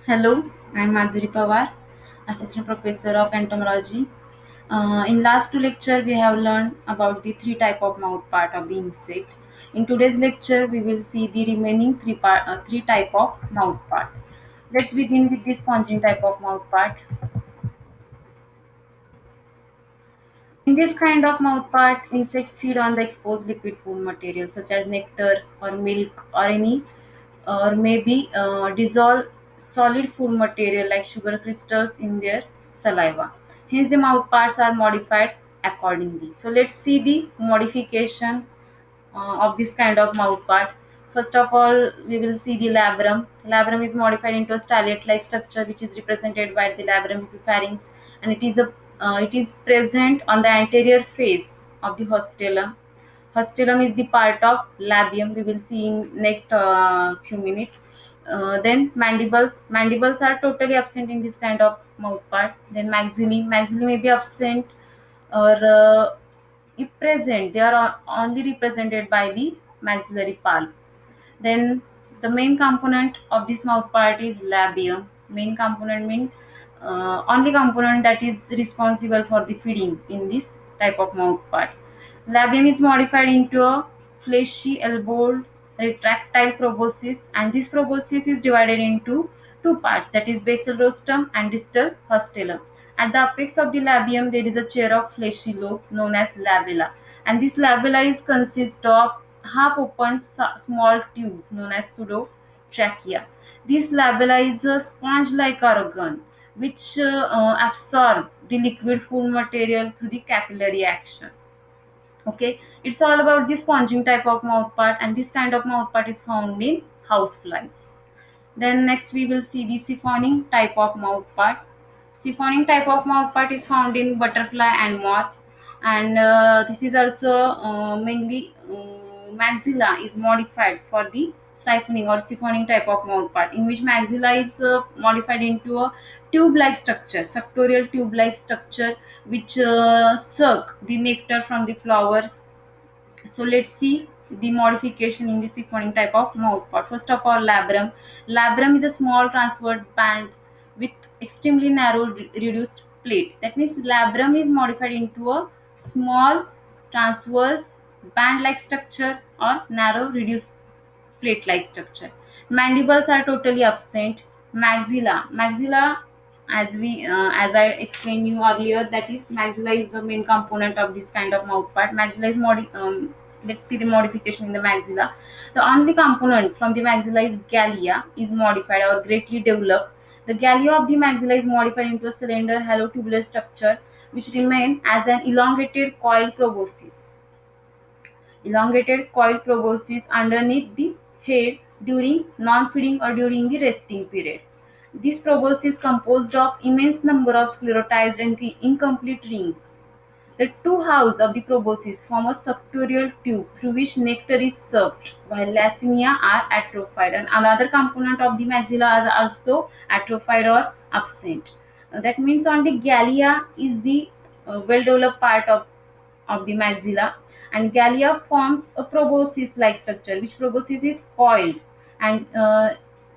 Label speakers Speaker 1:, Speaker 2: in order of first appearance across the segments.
Speaker 1: Hello, I'm Madhuri Pawar, Assistant Professor of Entomology. In last two lecture, we have learned about the three type of mouth part of the insect. In today's lecture, we will see the remaining three type of mouth part. Let's begin with the sponging type of mouth part. In this kind of mouth part, insects feed on the exposed liquid food material such as nectar or milk or any or maybe dissolve solid food material like sugar crystals in their saliva. Hence, the mouth parts are modified accordingly. So, let's see the modification of this kind of mouth part. First of all, we will see the labrum. Labrum is modified into a stylet-like structure, which is represented by the labrum epipharynx, and it is present on the anterior face of the hostelum. Hostelum is the part of labium. We will see in next few minutes. Then mandibles. Mandibles are totally absent in this kind of mouth part. Then maxillae. Maxillae may be absent or if present, they are only represented by the maxillary pulp. Then the main component of this mouth part is labium. Main component means only component that is responsible for the feeding in this type of mouth part. Labium is modified into a fleshy elbowed retractile proboscis, and this proboscis is divided into two parts, that is basal rostrum and distal hastellum. At the apex of the labium there is a chair of fleshy lobe known as labella, and this labella is consist of half open small tubes known as pseudotrachea. This labella is a sponge like organ which absorb the liquid food material through the capillary action. Okay, it's all about the sponging type of mouth part, and this kind of mouth part is found in houseflies. Then next we will see the siphoning type of mouth part. Siphoning type of mouth part is found in butterfly and moths, and this is also mainly maxilla is modified for the siphoning or siphoning type of mouth part, in which maxilla is modified into a tube-like structure, suctorial tube-like structure, which suck the nectar from the flowers. So let's see the modification in the siphoning type of mouth part. First of all, labrum. Labrum is a small transverse band with extremely narrow reduced plate. That means labrum is modified into a small transverse band-like structure or narrow reduced plate-like structure. Mandibles are totally absent. Maxilla, as I explained you earlier, that is maxilla is the main component of this kind of mouth part. Maxilla is let's see the modification in the maxilla. The only component from the maxilla is gallia is modified or greatly developed. The gallia of the maxilla is modified into a cylinder hollow tubular structure which remain as an elongated coil proboscis underneath the head during non-feeding or during the resting period. This proboscis is composed of immense number of sclerotized and incomplete rings. The two halves of the proboscis form a suctorial tube through which nectar is sucked, while lacinia are atrophied, and another component of the maxilla are also atrophied or absent. That means only gallia is the well-developed part of the maxilla, and gallia forms a proboscis like structure, which proboscis is coiled, and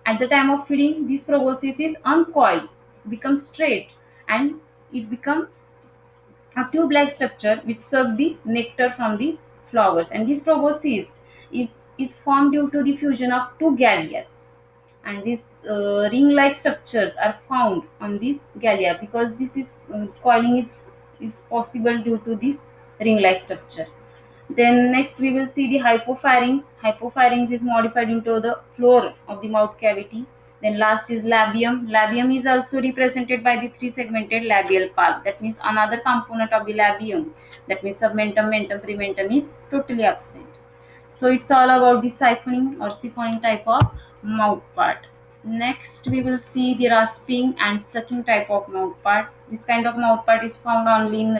Speaker 1: at the time of feeding this proboscis is uncoiled, becomes straight, and it becomes a tube like structure which serve the nectar from the flowers, and this proboscis is formed due to the fusion of two gallias, and these ring like structures are found on this gallia because this is coiling is possible due to this ring like structure. Then next we will see the hypopharynx. Hypopharynx is modified into the floor of the mouth cavity. Then last is labium. Labium is also represented by the three segmented labial pulp. That means another component of the labium. That means submentum, mentum, prementum is totally absent. So it's all about the siphoning or siphoning type of mouth part. Next we will see the rasping and sucking type of mouth part. This kind of mouth part is found only in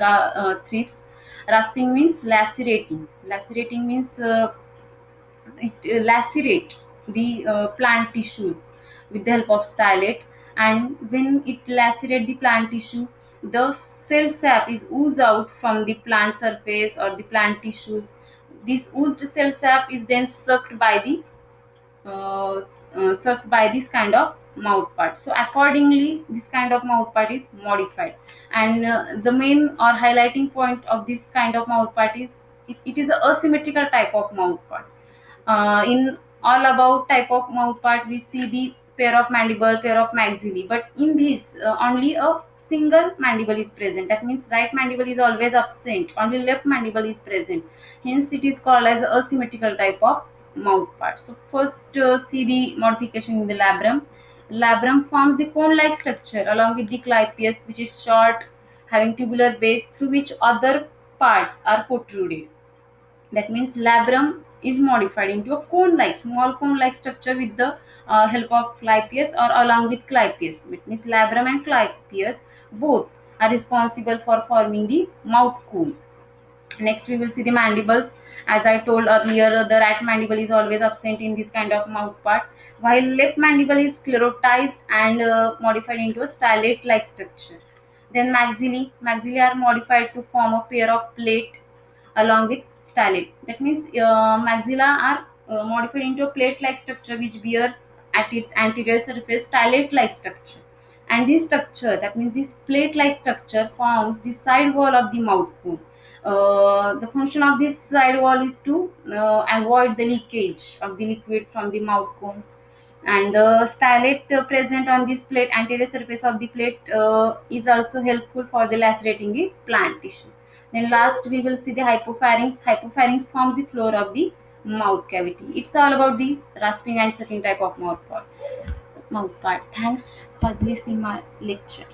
Speaker 1: thrips. Rasping means lacerating. Lacerating means it lacerate the plant tissues with the help of stylet, and when it lacerate the plant tissue, the cell sap is oozed out from the plant surface or the plant tissues. This oozed cell sap is then sucked by the sucked by this kind of mouth part. So accordingly, this kind of mouth part is modified, and the main or highlighting point of this kind of mouth part is it is a asymmetrical type of mouth part. In all about type of mouth part, we see the pair of mandible, pair of maxillae, but in this only a single mandible is present. That means right mandible is always absent, only left mandible is present. Hence, it is called as asymmetrical type of mouth part. So first, see the modification in the labrum. Labrum forms a cone-like structure along with the clypeus, which is short, having tubular base through which other parts are protruded. That means labrum is modified into a cone-like, small cone-like structure with the help of clypeus or along with clypeus. It means labrum and clypeus both are responsible for forming the mouth cone. Next, we will see the mandibles. As I told earlier, the right mandible is always absent in this kind of mouth part, while left mandible is sclerotized and modified into a stylet-like structure. Then maxillae are modified to form a pair of plate along with stylet. That means maxilla are modified into a plate-like structure which bears at its anterior surface stylet-like structure. And this structure, that means this plate-like structure, forms the side wall of the mouth cone. The function of this side wall is to avoid the leakage of the liquid from the mouth cone, and the stylet present on this plate, anterior surface of the plate, is also helpful for the lacerating the plant tissue. Then last, we will see the hypopharynx. Hypopharynx forms the floor of the mouth cavity. It's all about the rasping and sucking type of mouth part. Thanks for listening my lecture.